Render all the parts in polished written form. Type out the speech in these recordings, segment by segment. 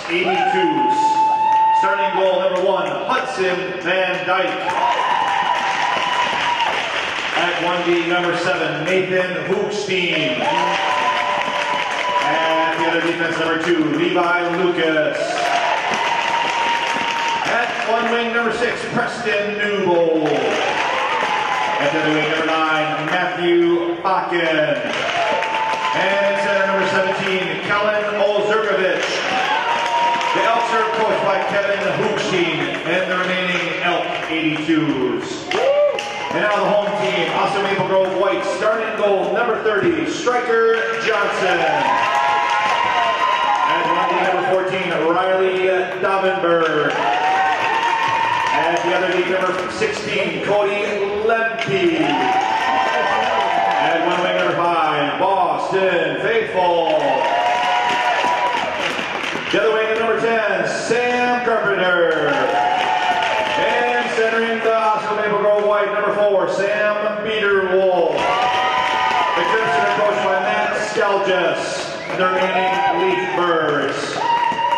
82s. Starting goal number 1, Hudson Van Dyke. At 1B, number 7, Nathan Hookstein. At the other defense, number 2, Levi Lucas. At 1 wing, number 6, Preston Newbold. At the other wing, number 9, Matthew Bakken. And center, number 17, Kellen Ozurkovich. The Elks are coached by Kevin Hookstein and the remaining Elk 82s. And now the home team, Osceola Maple Grove White, starting goal, number 30, Striker Johnson. At 1D, number 14, Riley Davenberg. At the other D, number 16, Cody Lemke. At 1 wing, number 5, Boston Faithful. The other wing, number 10, Sam Carpenter. And centering the Osceola Maple Grove White, number 4, Sam Beaterwolf. The Crimson are coached by Matt Stelgis, the remaining Leaf Birds.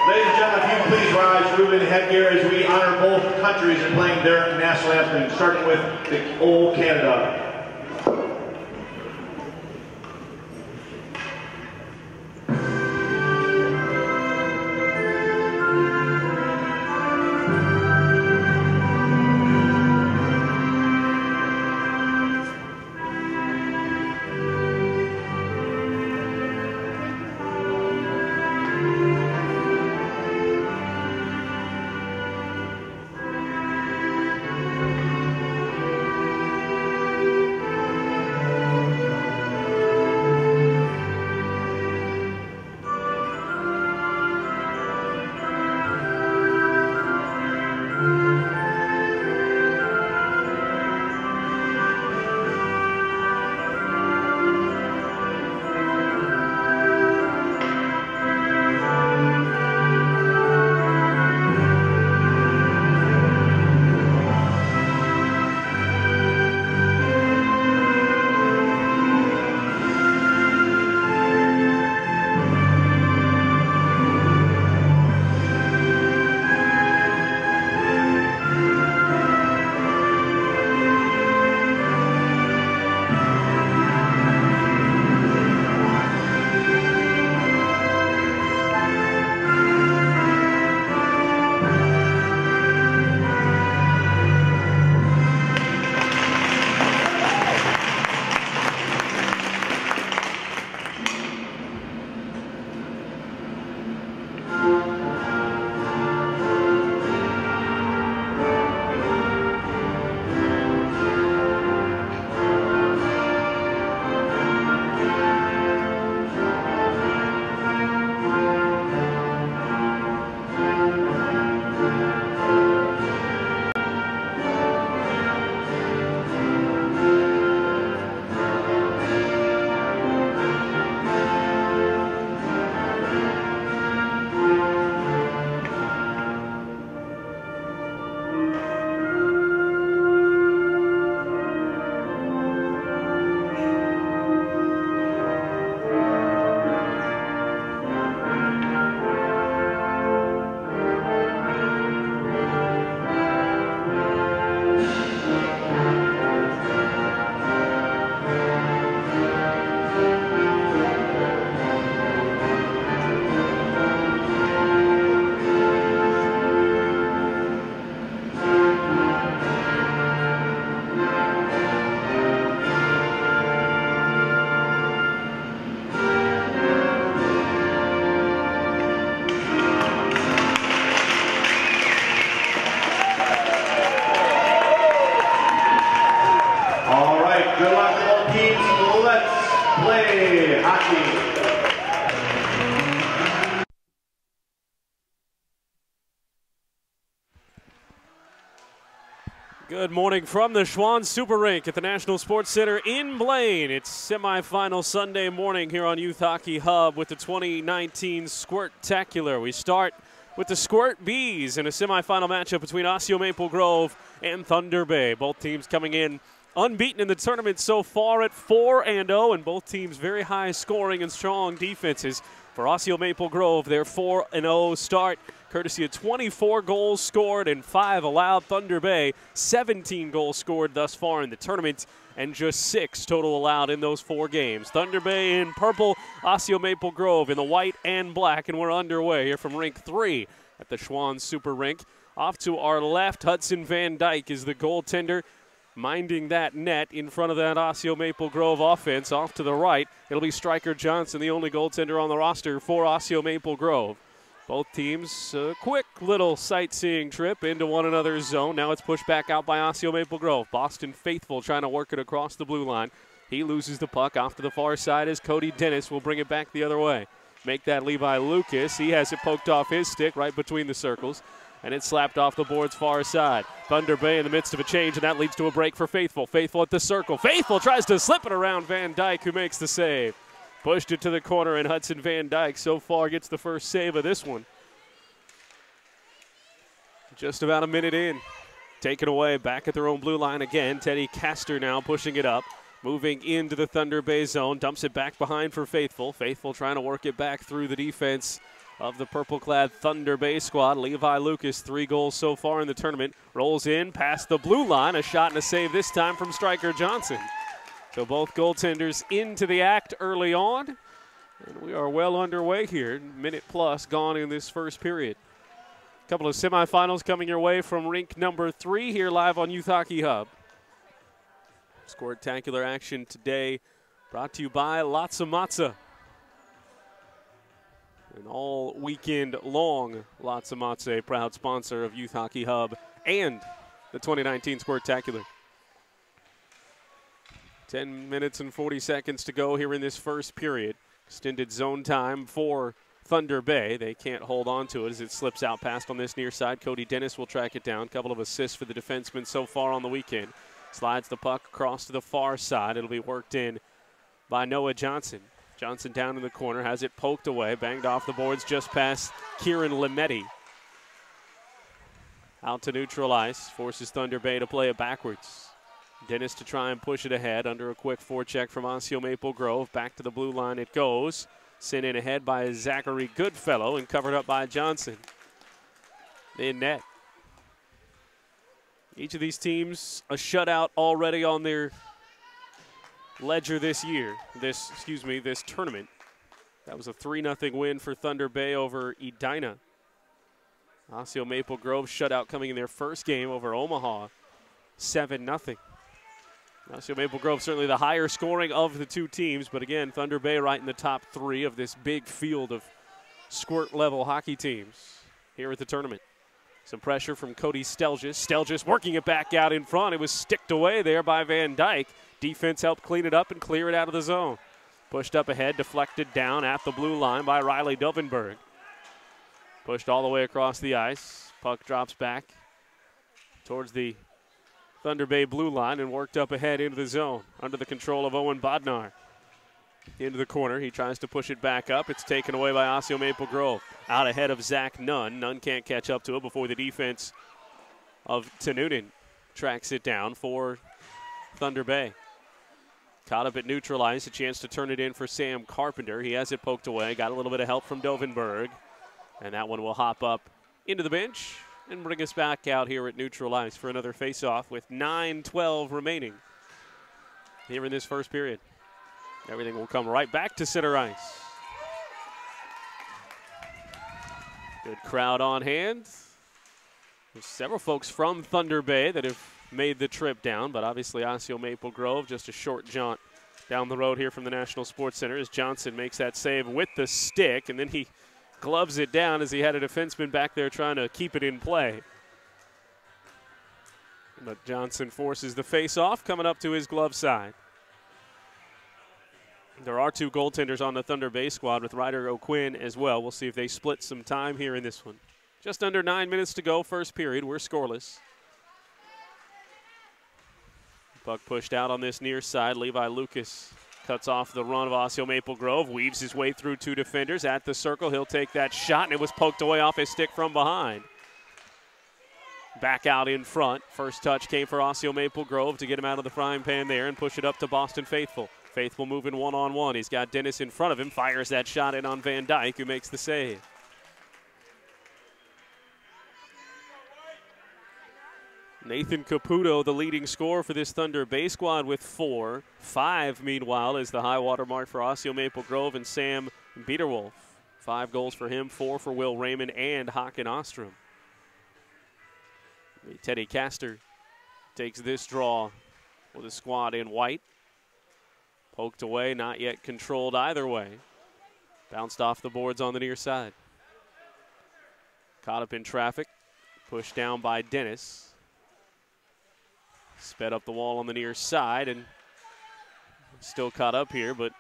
Ladies and gentlemen, if you please rise, Ruben headgear as we honor both countries in playing their national anthem, starting with the old Canada. Good morning from the Schwann Super Rink at the National Sports Center in Blaine. It's semifinal Sunday morning here on Youth Hockey Hub with the 2019 Squirt-tacular. We start with the Squirt Bees in a semifinal matchup between Osceola Maple Grove and Thunder Bay. Both teams coming in unbeaten in the tournament so far at 4-0, and both teams very high scoring and strong defenses. For Osseo Maple Grove, their 4-0 start, courtesy of 24 goals scored and 5 allowed. Thunder Bay, 17 goals scored thus far in the tournament, and just 6 total allowed in those 4 games. Thunder Bay in purple, Osseo Maple Grove in the white and black, and we're underway here from Rink 3 at the Schwann Super Rink. Off to our left, Hudson Van Dyke is the goaltender, minding that net in front of that Osseo Maple Grove offense. Off to the right, it'll be Stryker Johnson, the only goaltender on the roster for Osseo Maple Grove. Both teams, a quick little sightseeing trip into one another's zone. Now it's pushed back out by Osseo Maple Grove. Boston Faithful trying to work it across the blue line. He loses the puck off to the far side as Cody Dennis will bring it back the other way. Make that Levi Lucas. He has it poked off his stick right between the circles, and it's slapped off the board's far side. Thunder Bay in the midst of a change, and that leads to a break for Faithful. Faithful at the circle. Faithful tries to slip it around Van Dyke, who makes the save. Pushed it to the corner, and Hudson Van Dyke so far gets the first save of this one. Just about a minute in. Taken away back at their own blue line again. Teddy Castor now pushing it up. Moving into the Thunder Bay zone. Dumps it back behind for Faithful. Faithful trying to work it back through the defense of the purple-clad Thunder Bay squad. Levi Lucas, 3 goals so far in the tournament. Rolls in past the blue line. A shot and a save this time from Stryker Johnson. So both goaltenders into the act early on. And we are well underway here. Minute plus gone in this first period. A couple of semifinals coming your way from rink number 3 here live on Youth Hockey Hub. Squirtacular action today brought to you by Lots of Matza. And all weekend long, Lots of Matza, a proud sponsor of Youth Hockey Hub and the 2019 Squirtacular. 10 minutes and 40 seconds to go here in this first period. Extended zone time for Thunder Bay. They can't hold on to it as it slips out past on this near side. Cody Dennis will track it down. Couple of assists for the defenseman so far on the weekend. Slides the puck across to the far side. It'll be worked in by Noah Johnson. Johnson down in the corner, has it poked away, banged off the boards just past Kieran Lemetti. Out to neutral ice, forces Thunder Bay to play it backwards. Dennis to try and push it ahead under a quick forecheck from Osseo Maple Grove. Back to the blue line it goes. Sent in ahead by Zachary Goodfellow and covered up by Johnson. In net. Each of these teams a shutout already on their ledger this year. This tournament. That was a 3-0 win for Thunder Bay over Edina. Osseo Maple Grove shutout coming in their first game over Omaha. 7-0. Osseo Maple Grove certainly the higher scoring of the two teams, but again, Thunder Bay right in the top 3 of this big field of squirt-level hockey teams here at the tournament. Some pressure from Cody Stelgis. Stelgis working it back out in front. It was sticked away there by Van Dyke. Defense helped clean it up and clear it out of the zone. Pushed up ahead, deflected down at the blue line by Riley Dovenberg. Pushed all the way across the ice. Puck drops back towards the Thunder Bay blue line and worked up ahead into the zone under the control of Owen Bodnar. Into the corner, he tries to push it back up. It's taken away by Osseo Maple Grove. Out ahead of Zach Nunn. Nunn can't catch up to it before the defense of Tanunin tracks it down for Thunder Bay. Caught up at neutral ice, a chance to turn it in for Sam Carpenter. He has it poked away, got a little bit of help from Dovenberg. And that one will hop up into the bench and bring us back out here at neutral ice for another face-off with 9:12 remaining here in this first period. Everything will come right back to center ice. Good crowd on hand. There's several folks from Thunder Bay that have made the trip down, but obviously Osseo Maple Grove just a short jaunt down the road here from the National Sports Center as Johnson makes that save with the stick, and then he gloves it down as he had a defenseman back there trying to keep it in play. But Johnson forces the face-off coming up to his glove side. There are 2 goaltenders on the Thunder Bay squad with Ryder O'Quinn as well. We'll see if they split some time here in this one. Just under 9 minutes to go, first period. We're scoreless. Puck pushed out on this near side. Levi Lucas cuts off the run of Osseo Maple Grove, weaves his way through 2 defenders at the circle. He'll take that shot, and it was poked away off his stick from behind. Back out in front. First touch came for Osseo Maple Grove to get him out of the frying pan there and push it up to Boston Faithful. Faithful moving one-on-one. He's got Dennis in front of him. Fires that shot in on Van Dyke, who makes the save. Nathan Caputo, the leading scorer for this Thunder Bay squad with 4. 5, meanwhile, is the high water mark for Osseo Maple Grove and Sam Biederwolf. 5 goals for him, 4 for Will Raymond and Hakan Ostrom. Teddy Castor takes this draw with a squad in white. Poked away, not yet controlled either way. Bounced off the boards on the near side. Caught up in traffic, pushed down by Dennis. Sped up the wall on the near side and still caught up here, but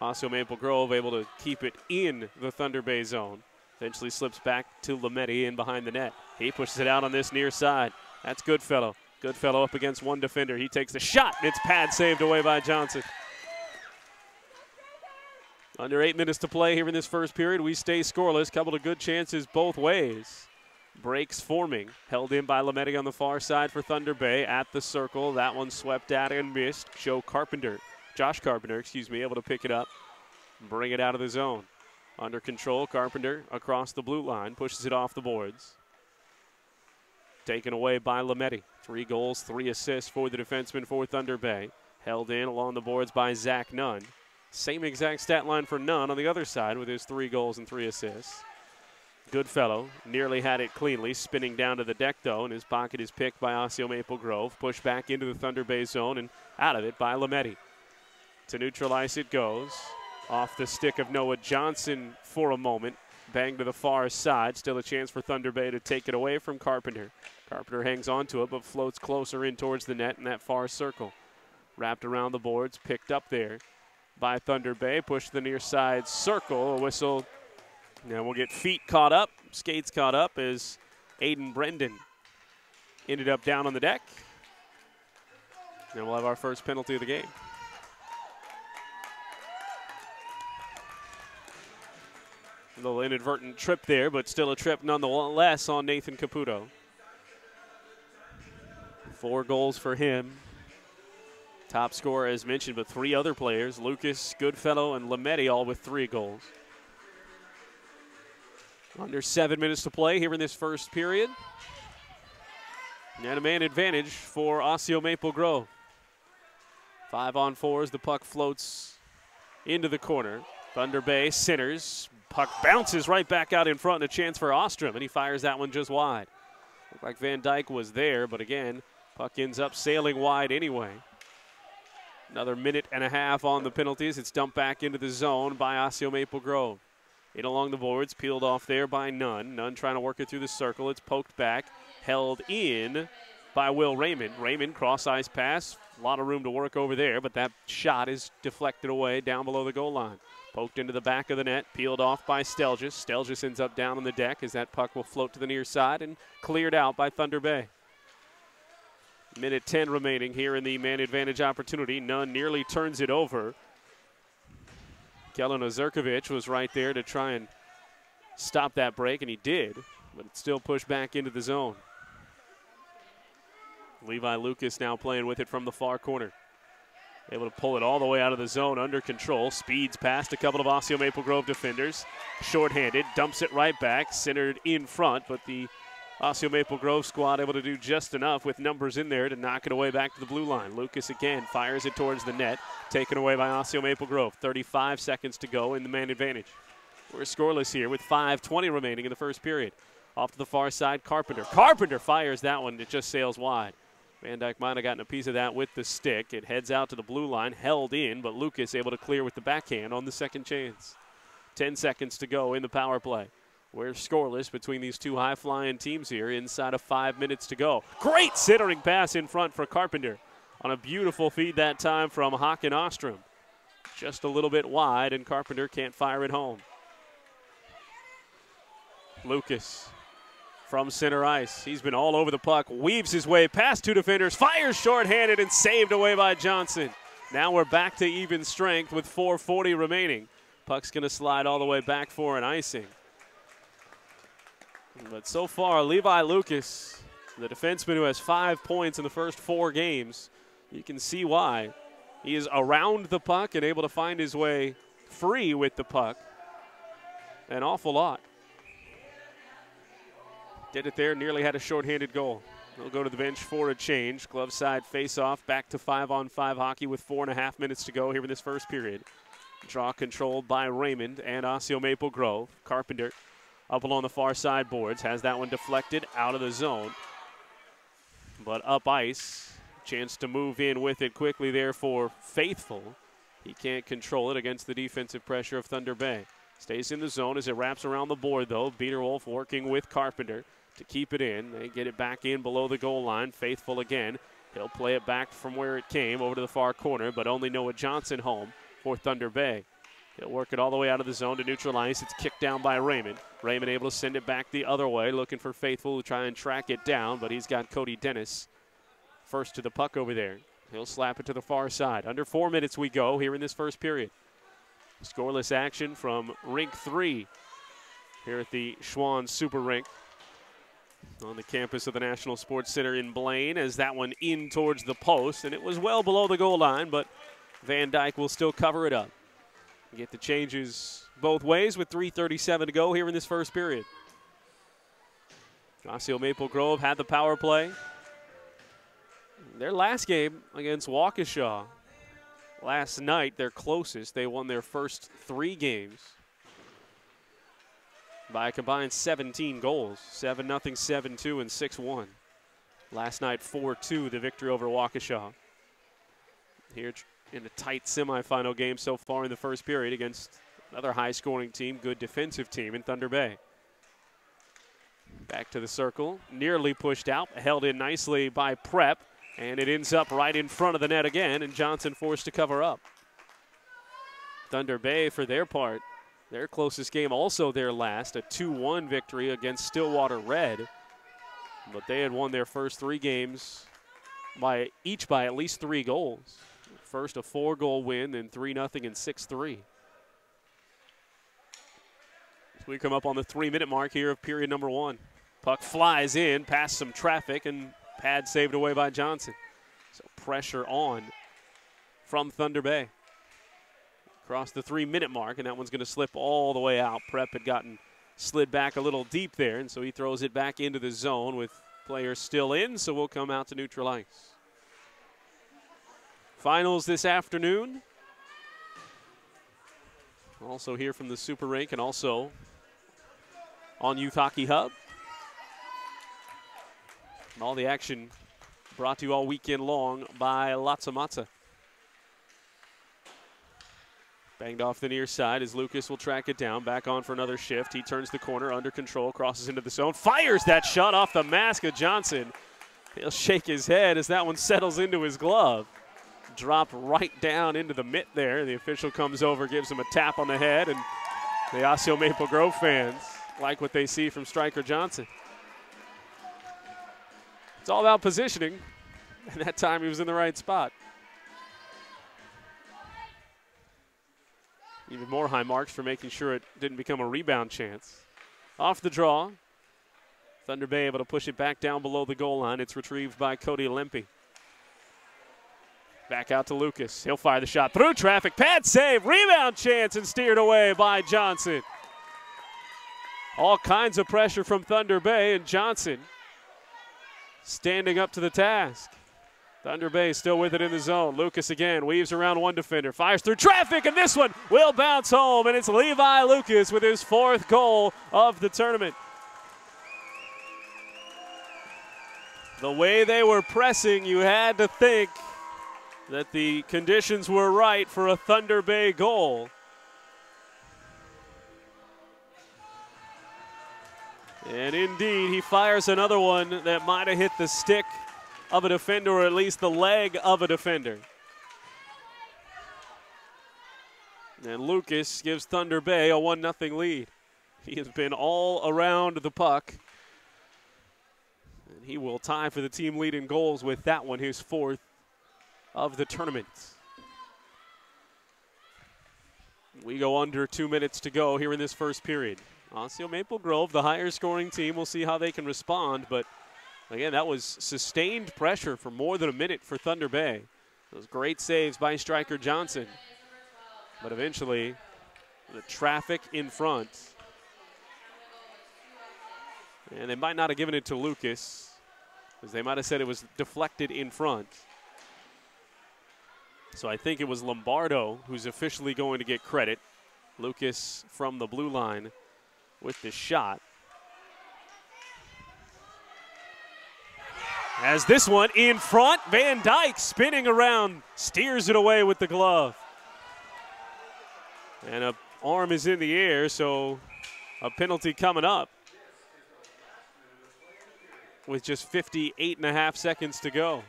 Osseo Maple Grove able to keep it in the Thunder Bay zone. Eventually slips back to Lametti in behind the net. He pushes it out on this near side. That's Goodfellow. Goodfellow up against one defender. He takes the shot, and it's pad saved away by Johnson. Under 8 minutes to play here in this first period. We stay scoreless. Couple of good chances both ways. Breaks forming. Held in by Lametti on the far side for Thunder Bay at the circle. That one swept out and missed. Josh Carpenter, able to pick it up and bring it out of the zone. Under control, Carpenter across the blue line. Pushes it off the boards. Taken away by Lametti. 3 goals, 3 assists for the defenseman for Thunder Bay. Held in along the boards by Zach Nunn. Same exact stat line for Nunn on the other side with his 3 goals and 3 assists. Goodfellow nearly had it cleanly, spinning down to the deck though, and his pocket is picked by Osseo Maple Grove. Pushed back into the Thunder Bay zone and out of it by Lametti. To neutralize it goes. Off the stick of Noah Johnson for a moment. Bang to the far side. Still a chance for Thunder Bay to take it away from Carpenter. Carpenter hangs on to it but floats closer in towards the net in that far circle. Wrapped around the boards, picked up there by Thunder Bay. Pushed the near side circle. A whistle. Now we'll get feet caught up, skates caught up as Aiden Brendan ended up down on the deck. And we'll have our first penalty of the game. A little inadvertent trip there, but still a trip nonetheless on Nathan Caputo. 4 goals for him. Top scorer as mentioned, but 3 other players, Lucas, Goodfellow, and Lametti, all with 3 goals. Under 7 minutes to play here in this first period. And a man advantage for Osseo Maple Grove. 5-on-4 as the puck floats into the corner. Thunder Bay centers. Puck bounces right back out in front, and a chance for Ostrom, and he fires that one just wide. Looked like Van Dyke was there, but again, puck ends up sailing wide anyway. Another minute and a half on the penalties. It's dumped back into the zone by Osseo Maple Grove. In along the boards, peeled off there by Nunn. Nunn trying to work it through the circle. It's poked back, held in by Will Raymond. Raymond, cross-ice pass. A lot of room to work over there, but that shot is deflected away down below the goal line. Poked into the back of the net, peeled off by Stelgis. Stelgis ends up down on the deck as that puck will float to the near side and cleared out by Thunder Bay. Minute 10 remaining here in the man advantage opportunity. Nunn nearly turns it over. Kellen Ozirkovich was right there to try and stop that break, and he did, but it's still pushed back into the zone. Levi Lucas now playing with it from the far corner. Able to pull it all the way out of the zone under control. Speeds past a couple of Osseo Maple Grove defenders. Shorthanded, dumps it right back, centered in front, but the Osseo Maple Grove squad able to do just enough with numbers in there to knock it away back to the blue line. Lucas again fires it towards the net, taken away by Osseo Maple Grove. 35 seconds to go in the man advantage. We're scoreless here with 5:20 remaining in the first period. Off to the far side, Carpenter. Carpenter fires that one. It just sails wide. Van Dyke might have gotten a piece of that with the stick. It heads out to the blue line, held in, but Lucas able to clear with the backhand on the second chance. 10 seconds to go in the power play. We're scoreless between these two high-flying teams here inside of 5 minutes to go. Great centering pass in front for Carpenter on a beautiful feed that time from Hakan Ostrom. Just a little bit wide, and Carpenter can't fire it home. Lucas from center ice. He's been all over the puck, weaves his way past 2 defenders, fires shorthanded, and saved away by Johnson. Now we're back to even strength with 4:40 remaining. Puck's going to slide all the way back for an icing. But so far, Levi Lucas, the defenseman who has 5 points in the first 4 games, you can see why. He is around the puck and able to find his way free with the puck an awful lot. Did it there, nearly had a shorthanded goal. He'll go to the bench for a change. Glove side face-off, back to 5-on-5 hockey with 4.5 minutes to go here in this first period. Draw controlled by Raymond and Osseo Maple Grove. Carpenter up along the far side boards, has that one deflected out of the zone. But up ice, chance to move in with it quickly there for Faithful. He can't control it against the defensive pressure of Thunder Bay. Stays in the zone as it wraps around the board, though. Biederwolf working with Carpenter to keep it in. They get it back in below the goal line. Faithful again. He'll play it back from where it came over to the far corner, but only Noah Johnson home for Thunder Bay. He'll work it all the way out of the zone to neutral ice. It's kicked down by Raymond. Raymond able to send it back the other way, looking for Faithful to try and track it down, but he's got Cody Dennis first to the puck over there. He'll slap it to the far side. Under 4 minutes we go here in this first period. Scoreless action from Rink 3 here at the Schwann Super Rink on the campus of the National Sports Center in Blaine, as that one in towards the post, and it was well below the goal line, but Van Dyke will still cover it up. Get the changes both ways with 3:37 to go here in this first period. Osseo Maple Grove had the power play. Their last game against Waukesha last night, their closest, they won their first 3 games by a combined 17 goals, 7-0, 7-2, and 6-1. Last night, 4-2, the victory over Waukesha. Here in a tight semifinal game so far in the first period against another high-scoring team, good defensive team in Thunder Bay. Back to the circle, nearly pushed out, held in nicely by Prep, and it ends up right in front of the net again, and Johnson forced to cover up. Thunder Bay, for their part, their closest game, also their last, a 2-1 victory against Stillwater Red. But they had won their first 3 games each by at least 3 goals. First a 4-goal win, then 3-0 and 6-3. As we come up on the 3-minute mark here of period number 1. Puck flies in, past some traffic, and pad saved away by Johnson. So pressure on from Thunder Bay. Across the 3-minute mark, and that one's going to slip all the way out. Prep had gotten slid back a little deep there, and so he throws it back into the zone with players still in, so we'll come out to neutral ice. Finals this afternoon. Also here from the Super Rink and also on Youth Hockey Hub. And all the action brought to you all weekend long by Latza Matza. Banged off the near side as Lucas will track it down. Back on for another shift. He turns the corner, under control, crosses into the zone. Fires that shot off the mask of Johnson. He'll shake his head as that one settles into his glove. Dropped right down into the mitt there. The official comes over, gives him a tap on the head, and the Osseo Maple Grove fans like what they see from striker Johnson. It's all about positioning, and that time he was in the right spot. Even more high marks for making sure it didn't become a rebound chance. Off the draw. Thunder Bay able to push it back down below the goal line. It's retrieved by Cody Lempe. Back out to Lucas. He'll fire the shot through traffic. Pad save. Rebound chance and steered away by Johnson. All kinds of pressure from Thunder Bay, and Johnson standing up to the task. Thunder Bay still with it in the zone. Lucas again weaves around one defender, fires through traffic, and this one will bounce home, and it's Levi Lucas with his 4th goal of the tournament. The way they were pressing, you had to think that the conditions were right for a Thunder Bay goal. And indeed, he fires another one that might have hit the stick of a defender, or at least the leg of a defender. And Lucas gives Thunder Bay a 1-0 lead. He has been all around the puck. And he will tie for the team lead in goals with that one, his 4th of the tournament. We go under 2 minutes to go here in this first period. Osseo Maple Grove, the higher scoring team, we'll see how they can respond, but again, that was sustained pressure for more than a minute for Thunder Bay. Those great saves by striker Johnson. But eventually, the traffic in front. And they might not have given it to Lucas, because they might have said it was deflected in front. So I think it was Lombardo who's officially going to get credit. Lucas from the blue line with the shot. As this one in front, Van Dyke spinning around, steers it away with the glove. And an arm is in the air, so a penalty coming up with just 58.5 seconds to go.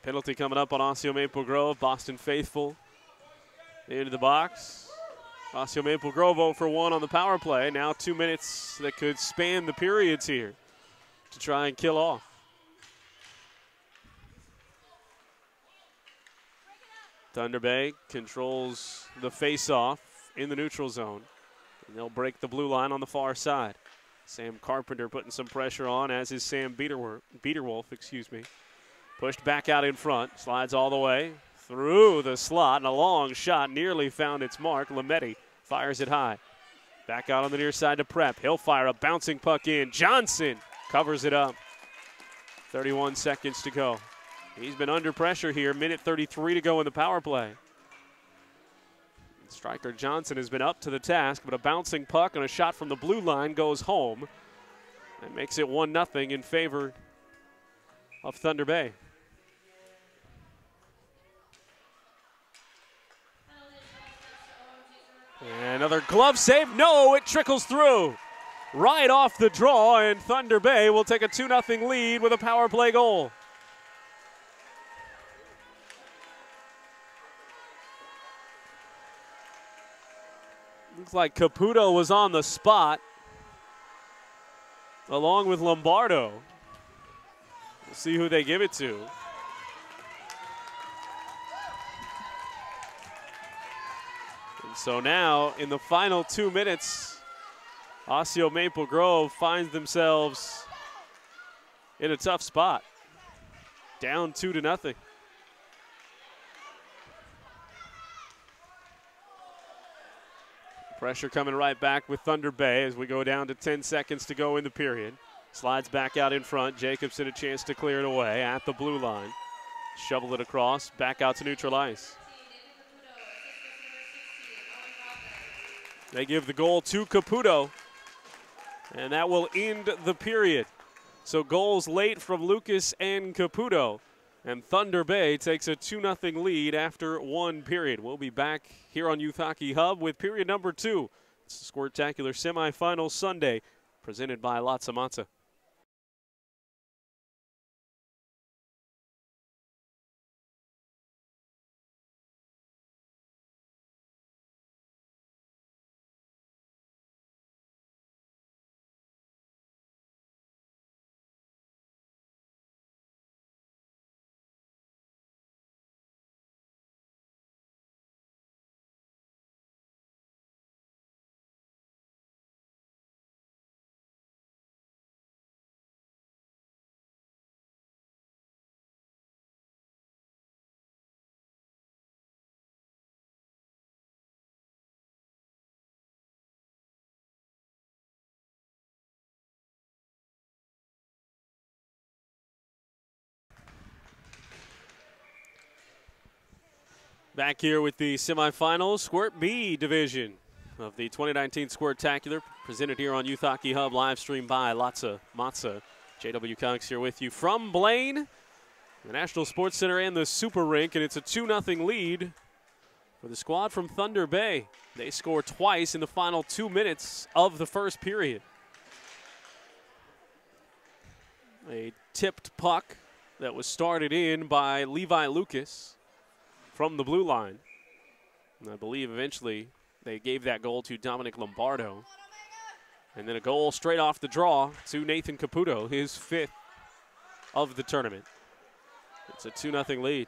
Penalty coming up on Osseo Maple Grove. Boston faithful into the box. Osseo Maple Grove 0 for 1 on the power play. Now 2 minutes that could span the periods here to try and kill off. Thunder Bay controls the face-off in the neutral zone. And they'll break the blue line on the far side. Sam Carpenter putting some pressure on, as is Sam Biederwolf, excuse me. Pushed back out in front, slides all the way through the slot, and a long shot nearly found its mark. Lametti fires it high. Back out on the near side to Prep. He'll fire a bouncing puck in. Johnson covers it up. 31 seconds to go. He's been under pressure here. Minute 33 to go in the power play. Striker Johnson has been up to the task, but a bouncing puck and a shot from the blue line goes home. That makes it 1-0 in favor of Thunder Bay. And another glove save. No, it trickles through. Right off the draw, and Thunder Bay will take a 2-0 lead with a power play goal. Looks like Caputo was on the spot, along with Lombardo. We'll see who they give it to. And so now, in the final 2 minutes, Osseo Maple Grove finds themselves in a tough spot. Down 2-0. Pressure coming right back with Thunder Bay as we go down to 10 seconds to go in the period. Slides back out in front. Jacobson a chance to clear it away at the blue line. Shovel it across, back out to neutral ice. They give the goal to Caputo, and that will end the period. So goals late from Lucas and Caputo, and Thunder Bay takes a 2-0 lead after one period. We'll be back here on Youth Hockey Hub with period number 2. It's the Squirtacular semifinal Sunday, presented by Latza Matza. Back here with the semifinals, Squirt B division of the 2019 Squirtacular, presented here on Youth Hockey Hub, live streamed by Latza Matza. J.W. Cox here with you from Blaine, the National Sports Center and the Super Rink, and it's a 2-0 lead for the squad from Thunder Bay. They score twice in the final 2 minutes of the first period. A tipped puck that was started in by Levi Lucas from the blue line. And I believe eventually they gave that goal to Dominic Lombardo. And then a goal straight off the draw to Nathan Caputo, his 5th of the tournament. It's a 2-0 lead.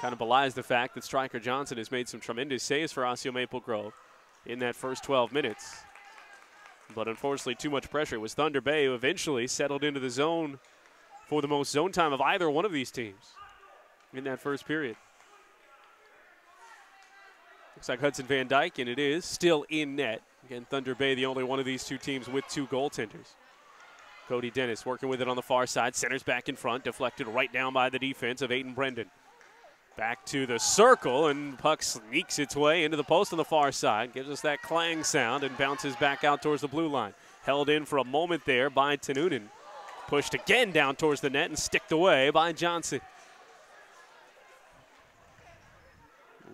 Kind of belies the fact that striker Johnson has made some tremendous saves for Osseo Maple Grove in that first 12 minutes. But unfortunately, too much pressure. It was Thunder Bay who eventually settled into the zone for the most zone time of either one of these teams in that first period. Looks like Hudson Van Dyke, and it is still in net. Again, Thunder Bay, the only one of these two teams with 2 goaltenders. Cody Dennis working with it on the far side. Centers back in front, deflected right down by the defense of Aiden Brendan. Back to the circle, and puck sneaks its way into the post on the far side. Gives us that clang sound and bounces back out towards the blue line. Held in for a moment there by Tanunen. Pushed again down towards the net and sticked away by Johnson.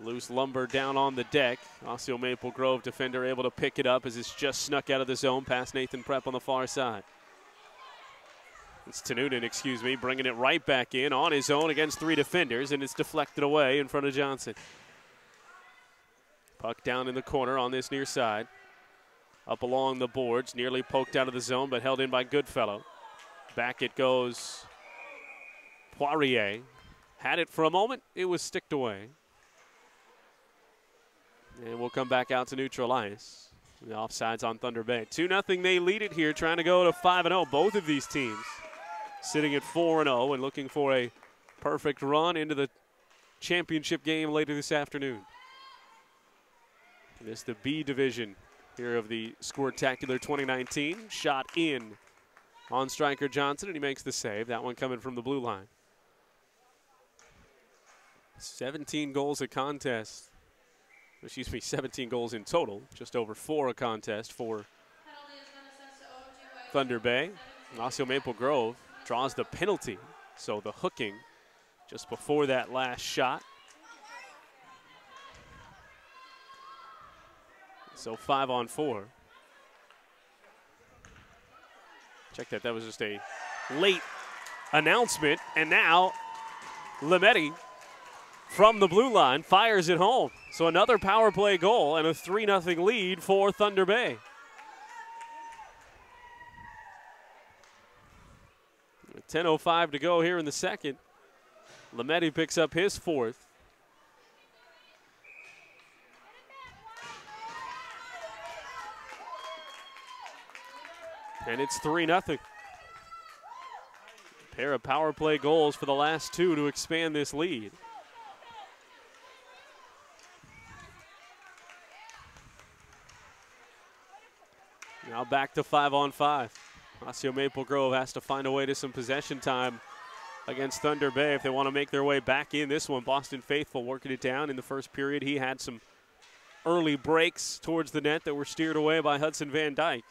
Loose lumber down on the deck. Osseo Maple Grove defender able to pick it up as it's just snuck out of the zone past Nathan Prep on the far side. It's Tanunen, bringing it right back in on his own against 3 defenders, and it's deflected away in front of Johnson. Puck down in the corner on this near side. Up along the boards, nearly poked out of the zone, but held in by Goodfellow. Back it goes. Poirier had it for a moment. It was sticked away. And we'll come back out to neutral ice. The offside's on Thunder Bay. 2-0, they lead it here, trying to go to 5-0. Both of these teams sitting at 4-0 and looking for a perfect run into the championship game later this afternoon. This is the B division here of the Squirtacular 2019. Shot in on striker Johnson, and he makes the save. That one coming from the blue line. 17 goals a contest. 17 goals in total. Just over 4 a contest for Thunder Bay. Osseo Maple Grove draws the penalty, so the hooking just before that last shot. So 5-on-4. Check that was just a late announcement, and now Lametti from the blue line fires it home. So another power play goal and a 3-0 lead for Thunder Bay. 10:05 to go here in the second. Lametti picks up his 4th. And it's 3-0. A pair of power play goals for the last 2 to expand this lead. Now back to 5-on-5. Osseo Maple Grove has to find a way to some possession time against Thunder Bay if they want to make their way back in this one. Boston Faithful working it down in the first period. He had some early breaks towards the net that were steered away by Hudson Van Dyke.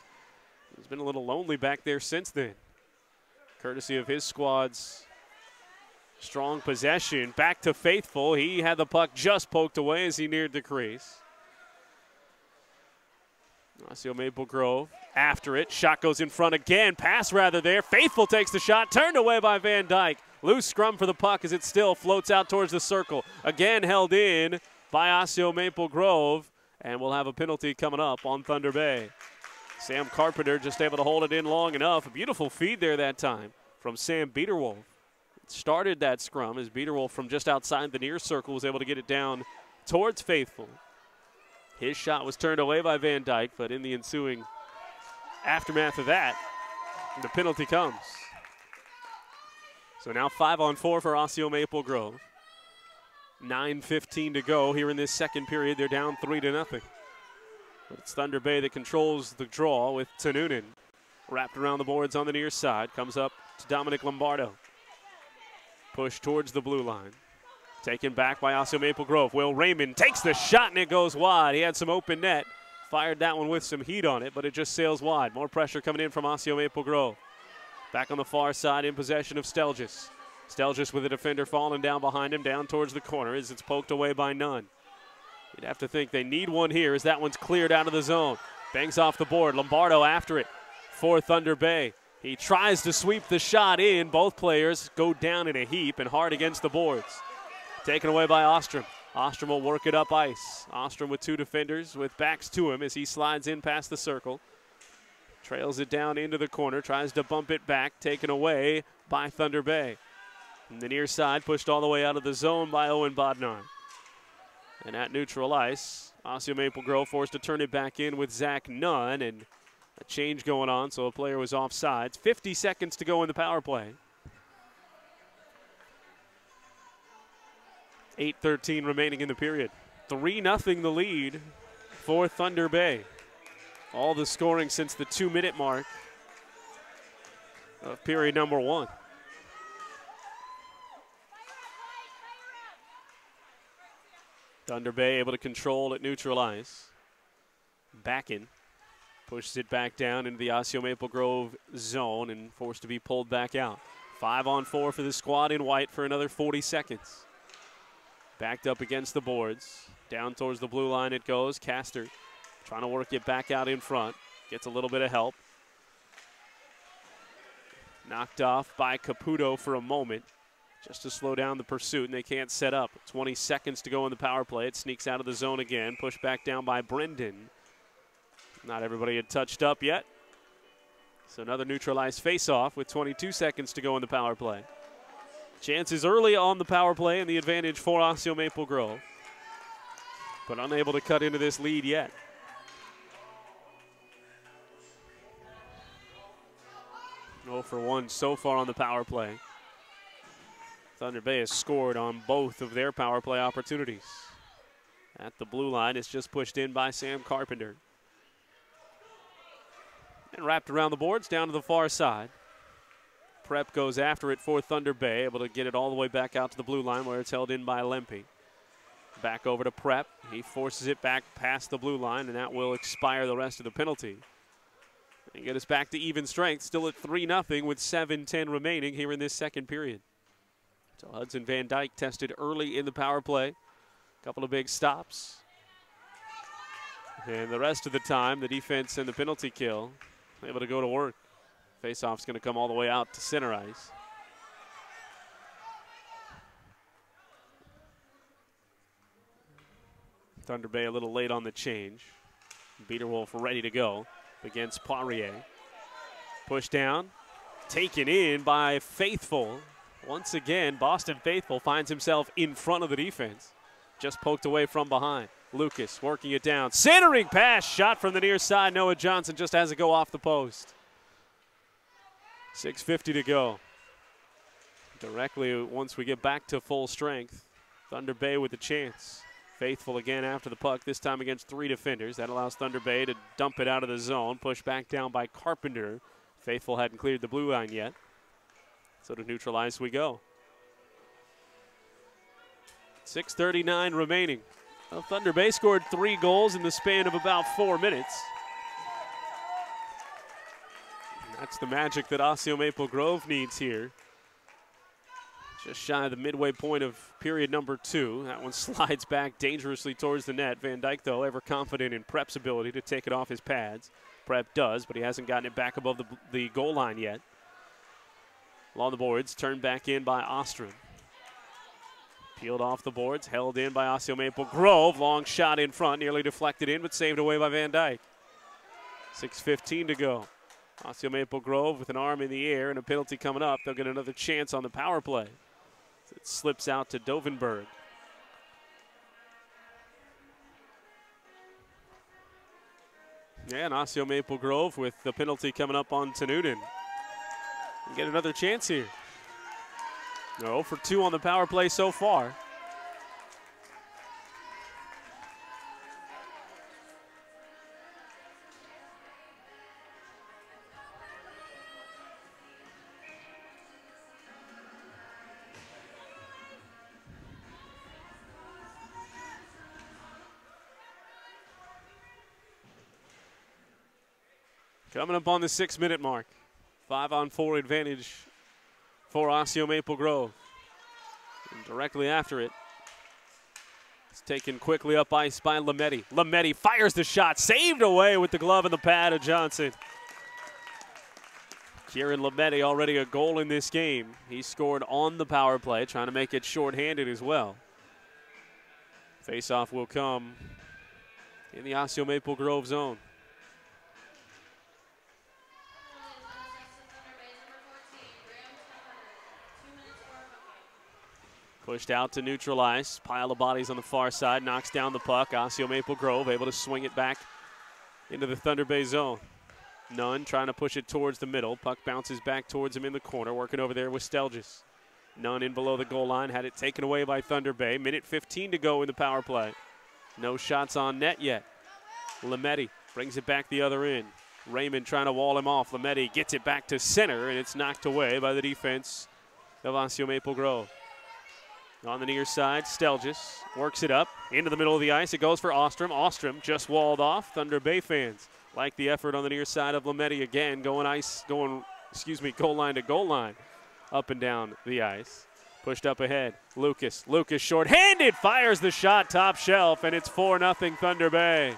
He's been a little lonely back there since then. Courtesy of his squad's strong possession. Back to Faithful. He had the puck just poked away as he neared the crease. Osseo Maple Grove after it. Shot goes in front again. Pass rather there. Faithful takes the shot. Turned away by Van Dyke. Loose scrum for the puck as it still floats out towards the circle. Again held in by Osseo Maple Grove. And we'll have a penalty coming up on Thunder Bay. Sam Carpenter just able to hold it in long enough. A beautiful feed there that time from Sam Biederwolf. Started that scrum as Biederwolf from just outside the near circle was able to get it down towards Faithful. His shot was turned away by Van Dyke, but in the ensuing aftermath of that, the penalty comes. So now 5-on-4 for Osseo Maple Grove. 9:15 to go here in this second period. They're down 3-0. But it's Thunder Bay that controls the draw with Tanunen. Wrapped around the boards on the near side. Comes up to Dominic Lombardo. Push towards the blue line. Taken back by Osseo Maple Grove. Will Raymond takes the shot and it goes wide. He had some open net. Fired that one with some heat on it, but it just sails wide. More pressure coming in from Osseo Maple Grove. Back on the far side in possession of Stelgis. Stelgis with a defender falling down behind him, down towards the corner as it's poked away by Nunn. You'd have to think they need one here as that one's cleared out of the zone. Bangs off the board. Lombardo after it for Thunder Bay. He tries to sweep the shot in. Both players go down in a heap and hard against the boards. Taken away by Ostrom. Ostrom will work it up ice. Ostrom with 2 defenders with backs to him as he slides in past the circle. Trails it down into the corner. Tries to bump it back. Taken away by Thunder Bay. From the near side, pushed all the way out of the zone by Owen Bodnar. And at neutral ice, Osseo Maple Grove forced to turn it back in with Zach Nunn, and a change going on, so a player was offsides. 50 seconds to go in the power play. 8:13 remaining in the period. 3-0 the lead for Thunder Bay. All the scoring since the 2-minute mark of period number 1. Thunder Bay able to control at neutral ice. Backin pushes it back down into the Osseo Maple Grove zone and forced to be pulled back out. 5-on-4 for the squad in white for another 40 seconds. Backed up against the boards. Down towards the blue line it goes. Castor trying to work it back out in front. Gets a little bit of help. Knocked off by Caputo for a moment, just to slow down the pursuit, and they can't set up. 20 seconds to go in the power play. It sneaks out of the zone again. Pushed back down by Brendan. Not everybody had touched up yet. So another neutralized face-off with 22 seconds to go in the power play. Chances early on the power play and the advantage for Osseo Maple Grove, but unable to cut into this lead yet. No for 1 so far on the power play. Thunder Bay has scored on both of their power play opportunities. At the blue line, it's just pushed in by Sam Carpenter. And wrapped around the boards down to the far side. Prep goes after it for Thunder Bay, able to get it all the way back out to the blue line where it's held in by Lempe. Back over to Prep. He forces it back past the blue line, and that will expire the rest of the penalty. And get us back to even strength, still at 3-0 with 7:10 remaining here in this second period. So Hudson Van Dyke tested early in the power play. A couple of big stops. And the rest of the time, the defense and the penalty kill able to go to work. Faceoff's going to come all the way out to center ice. Thunder Bay a little late on the change. Beaterwolf ready to go against Poirier. Push down, taken in by Faithful. Once again, Boston Faithful finds himself in front of the defense. Just poked away from behind. Lucas working it down. Centering pass, shot from the near side. Noah Johnson just has it go off the post. 6:50 to go. Directly once we get back to full strength, Thunder Bay with the chance. Faithful again after the puck, this time against 3 defenders. That allows Thunder Bay to dump it out of the zone. Push back down by Carpenter. Faithful hadn't cleared the blue line yet. So to neutralize we go. 6:39 remaining. Well, Thunder Bay scored 3 goals in the span of about 4 minutes. That's the magic that Osseo Maple Grove needs here. Just shy of the midway point of period number 2. That one slides back dangerously towards the net. Van Dyke, though, ever confident in Prep's ability to take it off his pads. Prep does, but he hasn't gotten it back above the goal line yet. Along the boards, turned back in by Ostrom. Peeled off the boards, held in by Osseo Maple Grove. Long shot in front, nearly deflected in, but saved away by Van Dyke. 6:15 to go. Osseo Maple Grove with an arm in the air and a penalty coming up. They'll get another chance on the power play. It slips out to Dovenberg. Yeah, and Osseo Maple Grove with the penalty coming up on Tanutin. Get another chance here. 0 for 2 on the power play so far. Coming up on the 6-minute mark. 5-on-4 advantage for Osseo Maple Grove. And directly after it, it's taken quickly up ice by Lametti. Lametti fires the shot, saved away with the glove and the pad of Johnson. Kieran Lametti already a goal in this game. He scored on the power play, trying to make it shorthanded as well. Face-off will come in the Osseo Maple Grove zone. Pushed out to neutral ice. Pile of bodies on the far side. Knocks down the puck. Osseo Maple Grove able to swing it back into the Thunder Bay zone. Nunn trying to push it towards the middle. Puck bounces back towards him in the corner. Working over there with Stelgis. Nunn in below the goal line. Had it taken away by Thunder Bay. Minute 15 to go in the power play. No shots on net yet. Lametti brings it back the other end. Raymond trying to wall him off. Lametti gets it back to center, and it's knocked away by the defense of Osseo Maple Grove. On the near side, Stelgis works it up into the middle of the ice. It goes for Ostrom. Ostrom just walled off. Thunder Bay fans like the effort on the near side of Lametti again, goal line to goal line, up and down the ice. Pushed up ahead. Lucas short-handed, fires the shot top shelf, and it's 4-0 Thunder Bay.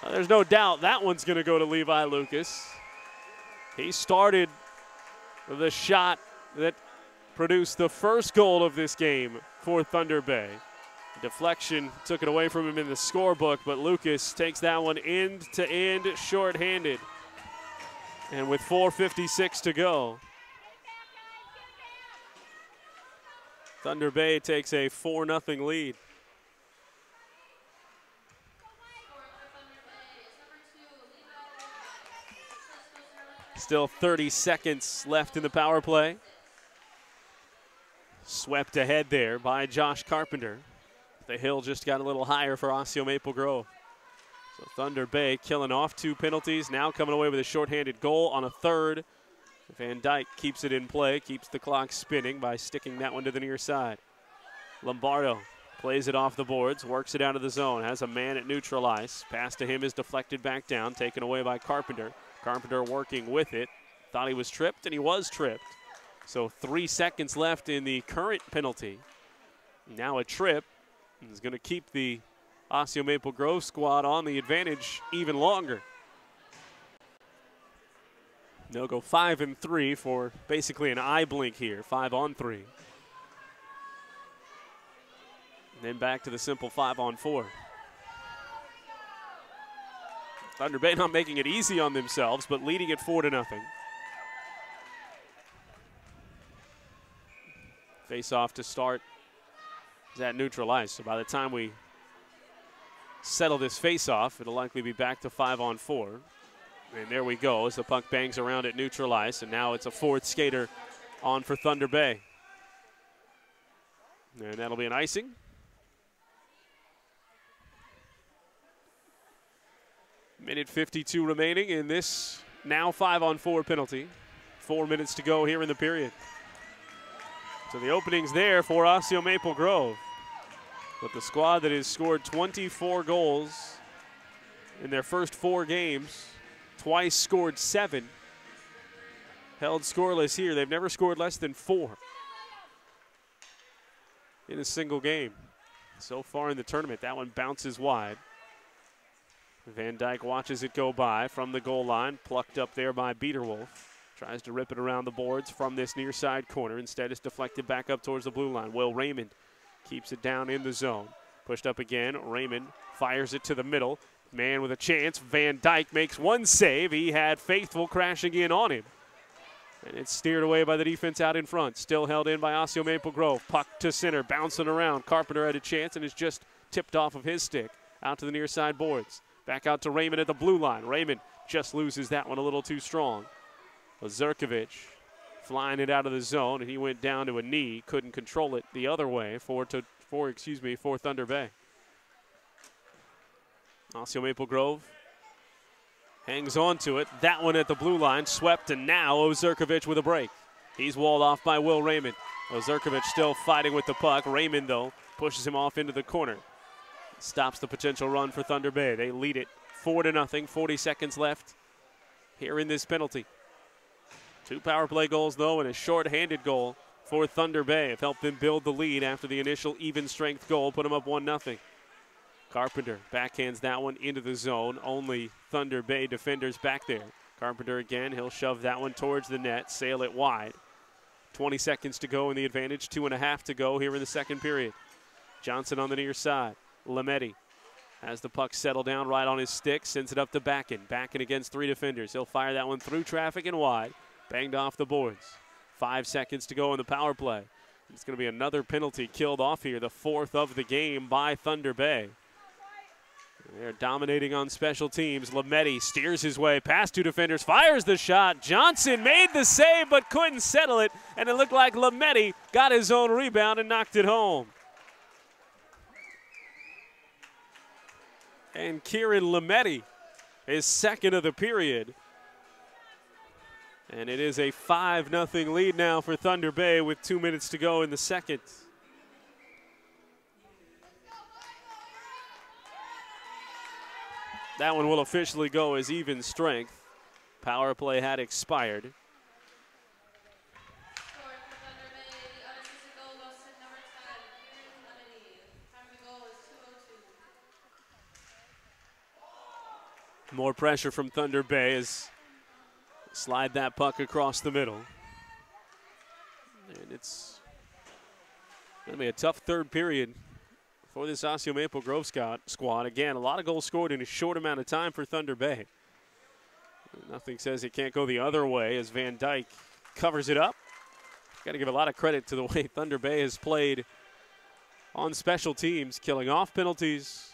There's no doubt that one's going to go to Levi Lucas. He started the shot that produced the first goal of this game for Thunder Bay. Deflection took it away from him in the scorebook, but Lucas takes that one end to end short-handed. And with 4:56 to go, Thunder Bay takes a 4-0 lead. Still 30 seconds left in the power play. Swept ahead there by Josh Carpenter. The hill just got a little higher for Osseo Maple Grove. So Thunder Bay killing off 2 penalties, now coming away with a shorthanded goal on a third. Van Dyke keeps it in play, keeps the clock spinning by sticking that one to the near side. Lombardo plays it off the boards, works it out of the zone, has a man at neutral ice. Pass to him is deflected back down, taken away by Carpenter. Carpenter working with it. Thought he was tripped, and he was tripped. So 3 seconds left in the current penalty. Now a trip is going to keep the Osseo Maple Grove squad on the advantage even longer. They'll go 5-3 for basically an eye blink here, 5-on-3. Then back to the simple 5-on-4. Thunder Bay not making it easy on themselves, but leading it 4-0. Face off to start is at neutral ice. So by the time we settle this face off, it'll likely be back to 5-on-4. And there we go as the puck bangs around at neutral ice, and now it's a fourth skater on for Thunder Bay. And that'll be an icing. Minute 52 remaining in this now 5-on-4 penalty. 4 minutes to go here in the period. So the opening's there for Osseo Maple Grove. But the squad that has scored 24 goals in their first 4 games, twice scored 7, held scoreless here. They've never scored less than 4 in a single game so far in the tournament. That one bounces wide. Van Dyke watches it go by from the goal line, plucked up there by Biederwolf. Tries to rip it around the boards from this near side corner. Instead, it's deflected back up towards the blue line. Will Raymond keeps it down in the zone. Pushed up again. Raymond fires it to the middle. Man with a chance. Van Dyke makes one save. He had Faithful crashing in on him. And it's steered away by the defense out in front. Still held in by Osseo Maple Grove. Puck to center, bouncing around. Carpenter had a chance and it's just tipped off of his stick out to the near side boards. Back out to Raymond at the blue line. Raymond just loses that one a little too strong. Ozurkovic flying it out of the zone, and he went down to a knee. Couldn't control it the other way for Thunder Bay. Osseo Maple Grove hangs on to it. That one at the blue line, swept, and now Ozurkovic with a break. He's walled off by Will Raymond. Ozurkovic still fighting with the puck. Raymond, though, pushes him off into the corner. Stops the potential run for Thunder Bay. They lead it 4-0, 40 seconds left here in this penalty. 2 power play goals, though, and a short-handed goal for Thunder Bay have helped them build the lead after the initial even-strength goal, put them up 1-0. Carpenter backhands that one into the zone. Only Thunder Bay defenders back there. Carpenter again, he'll shove that one towards the net, sail it wide. 20 seconds to go in the advantage, 2.5 to go here in the second period. Johnson on the near side. Lametti has the puck settle down right on his stick, sends it up to Backen. Backen against 3 defenders. He'll fire that one through traffic and wide. Banged off the boards. 5 seconds to go in the power play. It's going to be another penalty killed off here, the 4th of the game by Thunder Bay. They're dominating on special teams. Lametti steers his way past 2 defenders, fires the shot. Johnson made the save but couldn't settle it, and it looked like Lametti got his own rebound and knocked it home. And Kieran Lametti is second of the period. And it is a 5-0 lead now for Thunder Bay with 2 minutes to go in the second. That one will officially go as even strength. Power play had expired. More pressure from Thunder Bay as slide that puck across the middle. And it's going to be a tough third period for this Osseo Maple Grove squad. Again, a lot of goals scored in a short amount of time for Thunder Bay. Nothing says it can't go the other way as Van Dyke covers it up. Got to give a lot of credit to the way Thunder Bay has played on special teams, killing off penalties,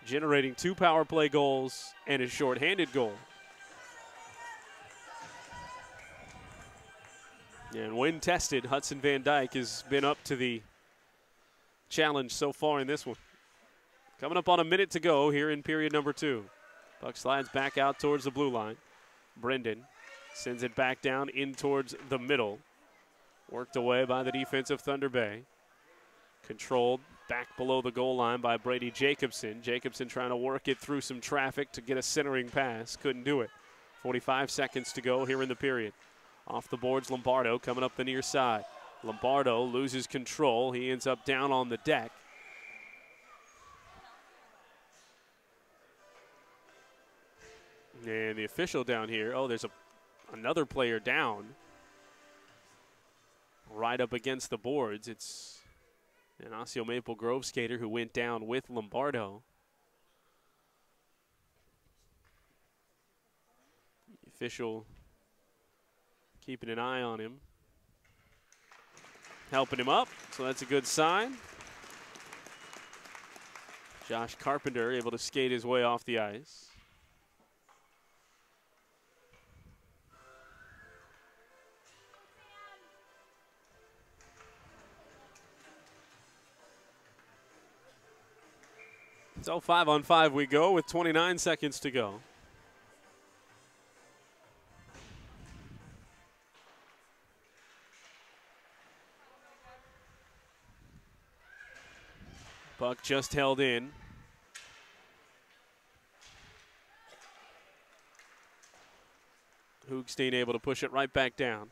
generating 2 power play goals, and a shorthanded goal. And when tested, Hudson Van Dyke has been up to the challenge so far in this one. Coming up on a minute to go here in period number 2. Puck slides back out towards the blue line. Brendan sends it back down in towards the middle. Worked away by the defense of Thunder Bay. Controlled back below the goal line by Brady Jacobson. Jacobson trying to work it through some traffic to get a centering pass. Couldn't do it. 45 seconds to go here in the period. Off the boards, Lombardo coming up the near side. Lombardo loses control. He ends up down on the deck. And the official down here, oh, there's another player down. Right up against the boards. It's an Osseo Maple Grove skater who went down with Lombardo. The official keeping an eye on him. Helping him up, so that's a good sign. Josh Carpenter able to skate his way off the ice. So 5-on-5 we go with 29 seconds to go. Puck just held in. Hoogstein able to push it right back down.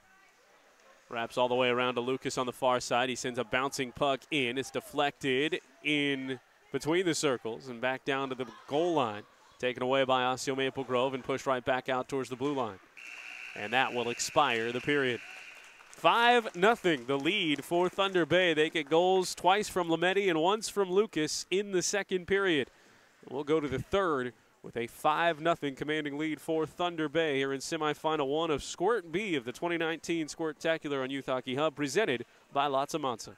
Wraps all the way around to Lucas on the far side. He sends a bouncing puck in. It's deflected in between the circles and back down to the goal line. Taken away by Osseo Maple Grove and pushed right back out towards the blue line. And that will expire the period. 5-0 the lead for Thunder Bay. They get goals twice from Lametti and once from Lucas in the second period. We'll go to the third with a 5-0 commanding lead for Thunder Bay here in semifinal 1 of Squirt B of the 2019 Squirtacular on Youth Hockey Hub, presented by Lots of Monza.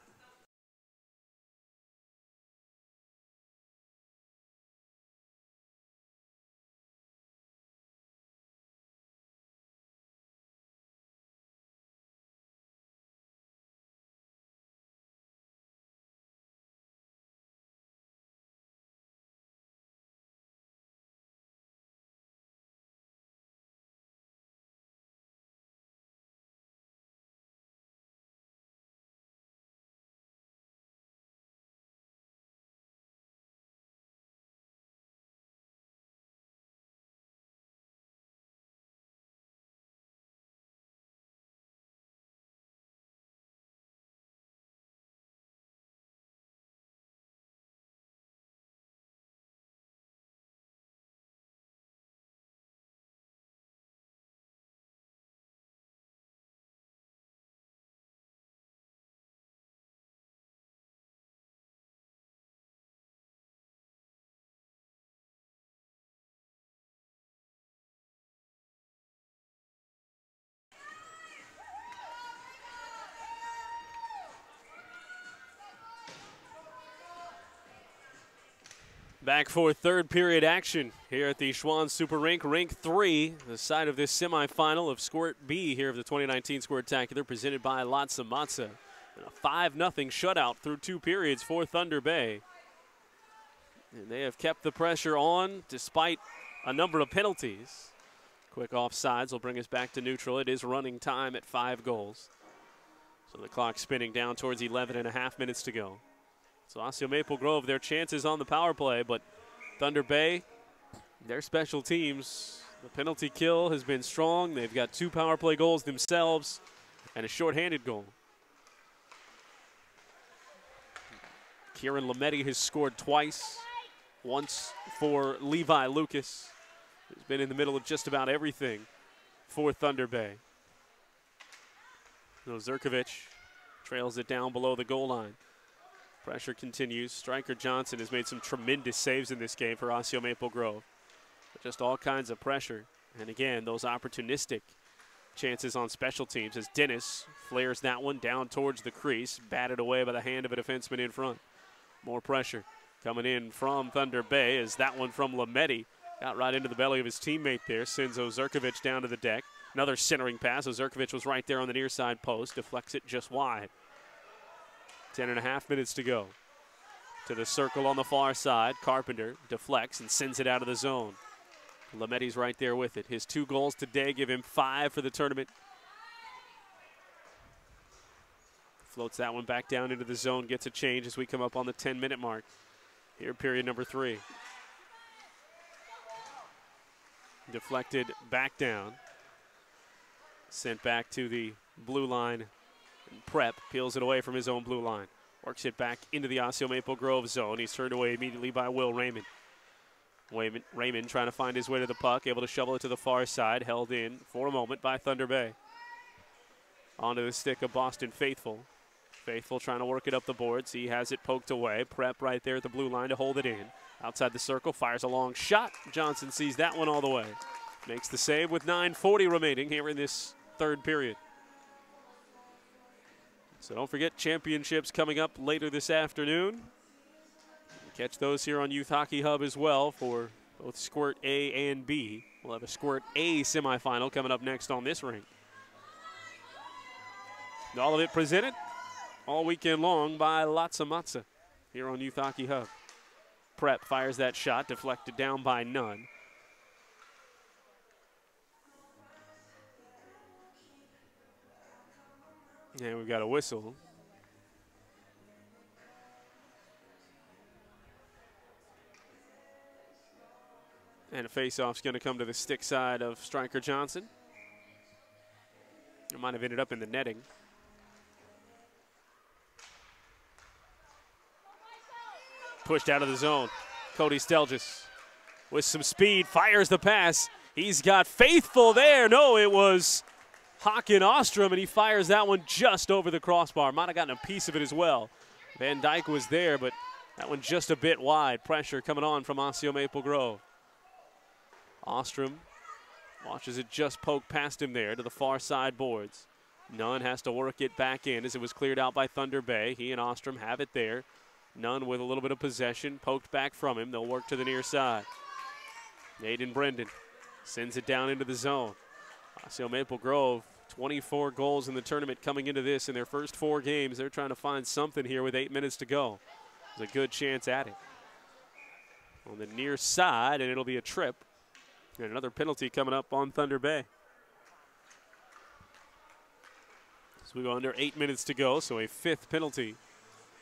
Back for third period action here at the Schwann Super Rink. Rink 3, the site of this semifinal of Squirt B here of the 2019 Squirtacular, presented by Latza Matza. And a 5-0 shutout through 2 periods for Thunder Bay. And they have kept the pressure on despite a number of penalties. Quick offsides will bring us back to neutral. It is running time at 5 goals. So the clock spinning down towards 11.5 minutes to go. So Osseo Maple Grove, their chances on the power play, but Thunder Bay, their special teams, the penalty kill has been strong. They've got 2 power play goals themselves and a shorthanded goal. Kieran Lametti has scored twice, once for Levi Lucas, who's been in the middle of just about everything for Thunder Bay. So Zurkovic trails it down below the goal line. Pressure continues. Stryker Johnson has made some tremendous saves in this game for Osseo Maple Grove. Just all kinds of pressure. And again, those opportunistic chances on special teams as Dennis flares that one down towards the crease, batted away by the hand of a defenseman in front. More pressure coming in from Thunder Bay as that one from Lametti got right into the belly of his teammate there, sends Ozurkovic down to the deck. Another centering pass. Ozurkovic was right there on the near side post, deflects it just wide. 10.5 minutes to go. To the circle on the far side. Carpenter deflects and sends it out of the zone. Lametti's right there with it. His 2 goals today give him 5 for the tournament. Floats that one back down into the zone. Gets a change as we come up on the 10-minute mark. Here, period number 3. Deflected back down. Sent back to the blue line. Prep peels it away from his own blue line. Works it back into the Osseo Maple Grove zone. He's turned away immediately by Will Raymond. Raymond trying to find his way to the puck, able to shovel it to the far side, held in for a moment by Thunder Bay. Onto the stick of Boston Faithful. Faithful trying to work it up the boards. He has it poked away. Prep right there at the blue line to hold it in. Outside the circle, fires a long shot. Johnson sees that one all the way. Makes the save with 9:40 remaining here in this third period. So don't forget, championships coming up later this afternoon. Catch those here on Youth Hockey Hub as well for both Squirt A and B. We'll have a Squirt A semifinal coming up next on this rink. And all of it presented all weekend long by Latza Matza here on Youth Hockey Hub. Prep fires that shot, deflected down by Nunn. And we've got a whistle. And a face-off's going to come to the stick side of Stryker Johnson. It might have ended up in the netting. Pushed out of the zone. Cody Stelgis with some speed, fires the pass. He's got Faithful there. No, it was Håkan Ostrom, and he fires that one just over the crossbar. Might have gotten a piece of it as well. Van Dyke was there, but that one just a bit wide. Pressure coming on from Osseo Maple Grove. Ostrom watches it just poke past him there to the far side boards. Nunn has to work it back in as it was cleared out by Thunder Bay. He and Ostrom have it there. Nunn with a little bit of possession, poked back from him. They'll work to the near side. Aiden Brendan sends it down into the zone. Osseo Maple Grove, 24 goals in the tournament coming into this in their first 4 games. They're trying to find something here with 8 minutes to go. There's a good chance at it. On the near side, and it'll be a trip. And another penalty coming up on Thunder Bay. So we go under 8 minutes to go, so a 5th penalty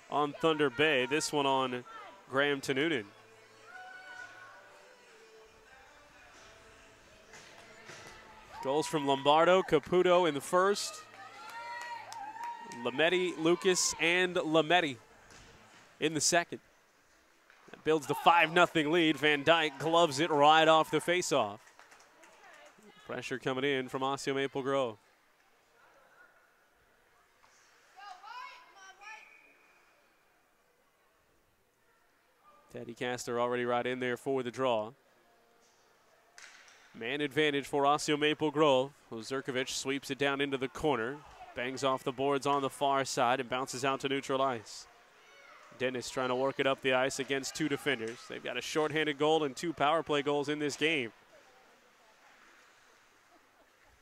on Thunder Bay. This one on Graham Tanunin. Goals from Lombardo, Caputo in the first. Lametti, Lucas, and Lametti in the second. That builds the 5-0 lead. Van Dyke gloves it right off the faceoff. Pressure coming in from Osseo Maple Grove. Teddy Castor already right in there for the draw. Man advantage for Osseo Maple Grove. Zurkovic sweeps it down into the corner. Bangs off the boards on the far side and bounces out to neutral ice. Dennis trying to work it up the ice against 2 defenders. They've got a shorthanded goal and 2 power play goals in this game.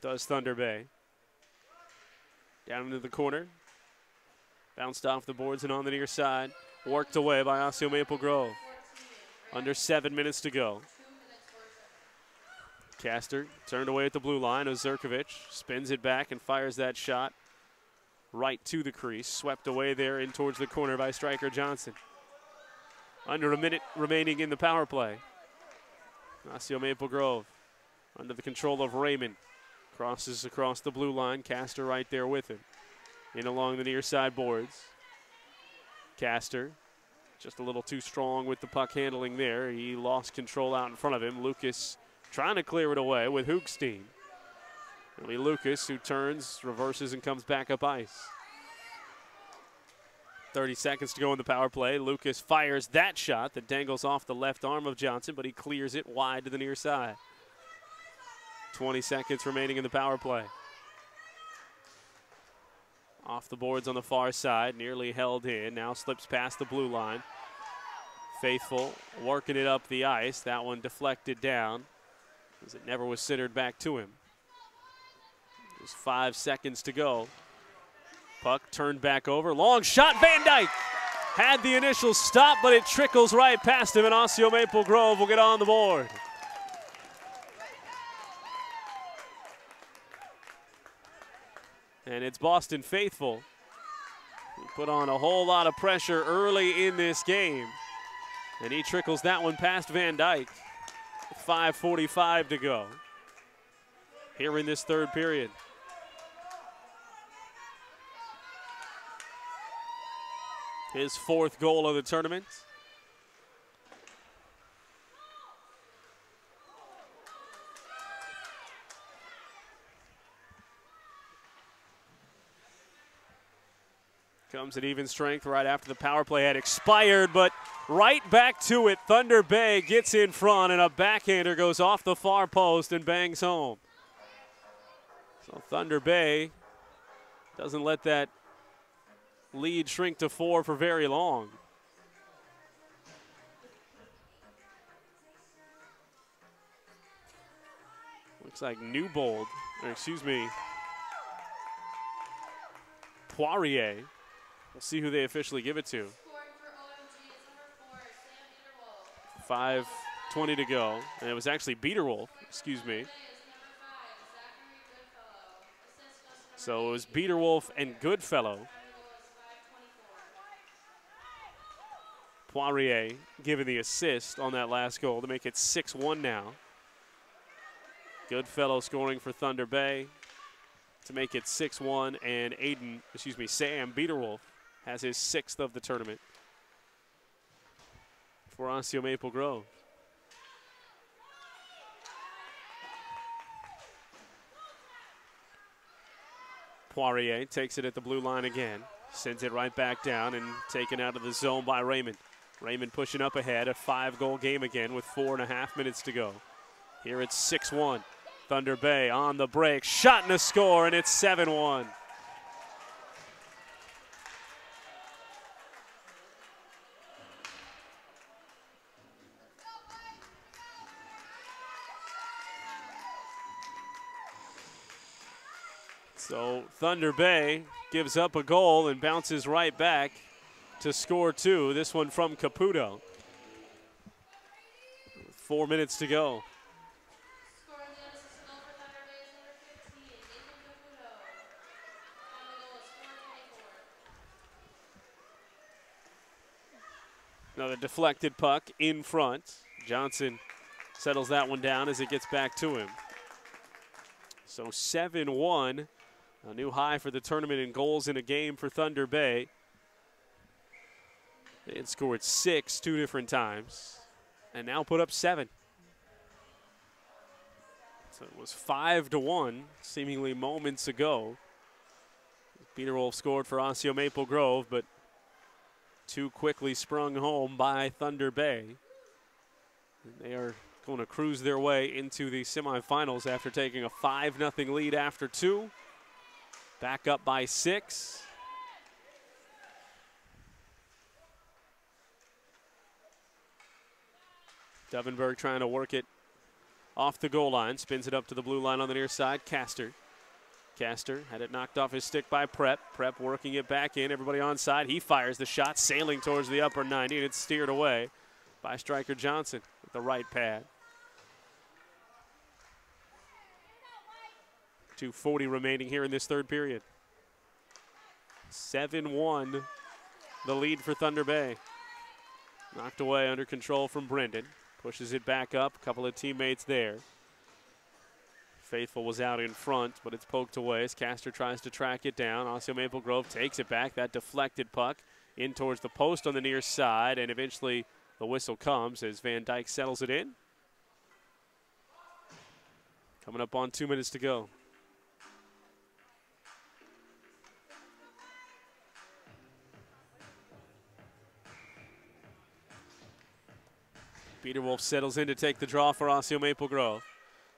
Does Thunder Bay. Down into the corner. Bounced off the boards and on the near side. Worked away by Osseo Maple Grove. Under 7 minutes to go. Castor turned away at the blue line. Ozirkovic spins it back and fires that shot right to the crease. Swept away there in towards the corner by striker Johnson. Under a minute remaining in the power play. Osseo Maple Grove under the control of Raymond. Crosses across the blue line. Castor right there with him. In along the near side boards. Castor just a little too strong with the puck handling there. He lost control out in front of him. Lucas trying to clear it away with Hoogstein. It'll be Lucas who turns, reverses, and comes back up ice. 30 seconds to go in the power play. Lucas fires that shot that dangles off the left arm of Johnson, but he clears it wide to the near side. 20 seconds remaining in the power play. Off the boards on the far side, nearly held in. Now slips past the blue line. Faithful working it up the ice. That one deflected down as it never was centered back to him. There's 5 seconds to go. Puck turned back over. Long shot, Van Dyke had the initial stop, but it trickles right past him, and Osseo Maple Grove will get on the board. And it's Boston Faithful. He put on a whole lot of pressure early in this game. And he trickles that one past Van Dyke. 5:45 to go here in this third period. His 4th goal of the tournament. Comes at even strength right after the power play had expired, but right back to it. Thunder Bay gets in front, and a backhander goes off the far post and bangs home. So Thunder Bay doesn't let that lead shrink to 4 for very long. Looks like Newbold, or excuse me, Poirier. We'll see who they officially give it to. 5:20 to go. And it was actually Biederwolf, excuse me. So it was Biederwolf and Goodfellow. Poirier giving the assist on that last goal to make it 6-1 now. Goodfellow scoring for Thunder Bay to make it 6-1, and Sam Biederwolf has his 6th of the tournament for Osseo Maple Grove. Poirier takes it at the blue line again, sends it right back down and taken out of the zone by Raymond. Raymond pushing up ahead, a 5-goal game again with 4.5 minutes to go. Here it's 6-1. Thunder Bay on the break, shot and a score, and it's 7-1. So Thunder Bay gives up a goal and bounces right back to score 2. This one from Caputo. 4 minutes to go. Another deflected puck in front. Johnson settles that one down as it gets back to him. So 7-1. A new high for the tournament in goals in a game for Thunder Bay. They had scored 6 2 different times and now put up 7. So it was 5-1 seemingly moments ago. Biederwolf scored for Osseo Maple Grove, but too quickly sprung home by Thunder Bay. And they are going to cruise their way into the semifinals after taking a 5-0 lead after 2. Back up by 6. Devenberg trying to work it off the goal line. Spins it up to the blue line on the near side. Castor had it knocked off his stick by Prep. Prep working it back in. Everybody on side. He fires the shot, sailing towards the upper 90, and it's steered away by striker Johnson with the right pad. 2:40 remaining here in this third period. 7-1, the lead for Thunder Bay. Knocked away under control from Brendan. Pushes it back up, a couple of teammates there. Faithful was out in front, but it's poked away as Castor tries to track it down. Osseo Maple Grove takes it back. That deflected puck in towards the post on the near side, and eventually the whistle comes as Van Dyke settles it in. Coming up on 2 minutes to go. Peter Wolf settles in to take the draw for Osseo Maple Grove.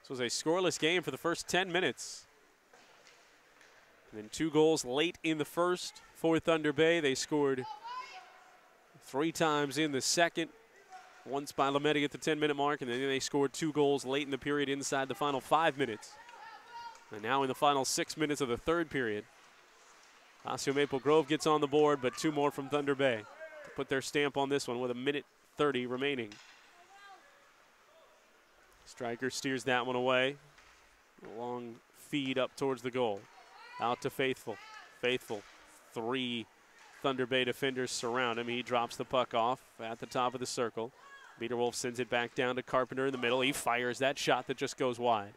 This was a scoreless game for the first 10 minutes. And then 2 goals late in the first for Thunder Bay. They scored 3 times in the second, once by Lametti at the 10-minute mark, and then they scored 2 goals late in the period inside the final 5 minutes. And now in the final 6 minutes of the third period, Osseo Maple Grove gets on the board, but 2 more from Thunder Bay to put their stamp on this one with 1:30 remaining. Striker steers that one away. A long feed up towards the goal. Out to Faithful. Faithful, 3 Thunder Bay defenders surround him. He drops the puck off at the top of the circle. Peter Wolf sends it back down to Carpenter in the middle. He fires that shot that just goes wide.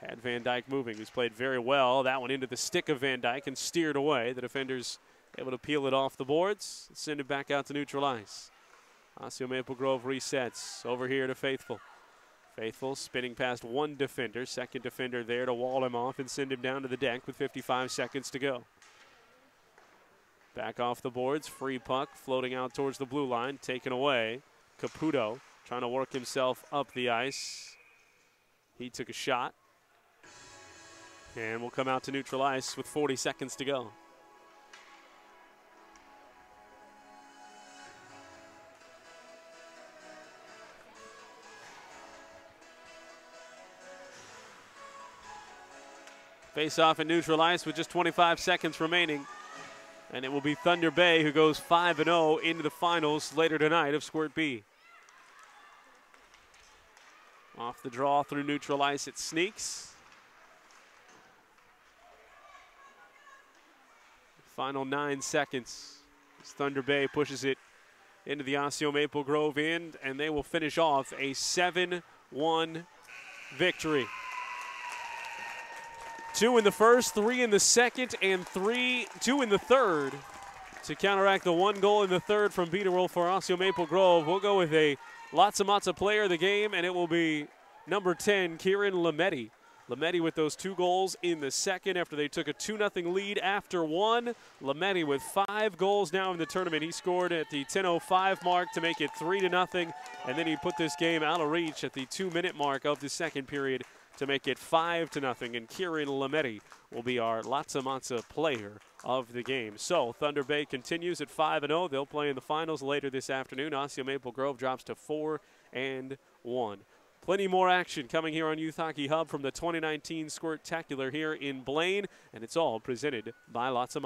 Had Van Dyke moving, who's played very well. That one into the stick of Van Dyke and steered away. The defenders able to peel it off the boards, send it back out to neutral ice. Osseo Maple Grove resets over here to Faithful. Faithful spinning past 1 defender. Second defender there to wall him off and send him down to the deck with 55 seconds to go. Back off the boards. Free puck floating out towards the blue line. Taken away. Caputo trying to work himself up the ice. He took a shot. And will come out to neutral ice with 40 seconds to go. Face off at neutral ice with just 25 seconds remaining. And it will be Thunder Bay who goes 5-0 into the finals later tonight of Squirt B. Off the draw through neutral ice, it sneaks. Final 9 seconds as Thunder Bay pushes it into the Osseo Maple Grove end, and they will finish off a 7-1 victory. 2 in the first, 3 in the second, and 2 in the third to counteract the 1 goal in the third from Peter Wolf for Osseo Maple Grove. We'll go with a Lots player of the game, and it will be number 10, Kieran Lametti. Lametti with those 2 goals in the second after they took a 2-0 lead after 1. Lametti with 5 goals now in the tournament. He scored at the 10:05 mark to make it 3-0, and then he put this game out of reach at the 2-minute mark of the second period to make it 5-0, and Kieran Lametti will be our Lots player of the game. So Thunder Bay continues at 5-0. They'll play in the finals later this afternoon. Osseo Maple Grove drops to 4-1. Plenty more action coming here on Youth Hockey Hub from the 2019 Squirtacular here in Blaine, and it's all presented by Lots.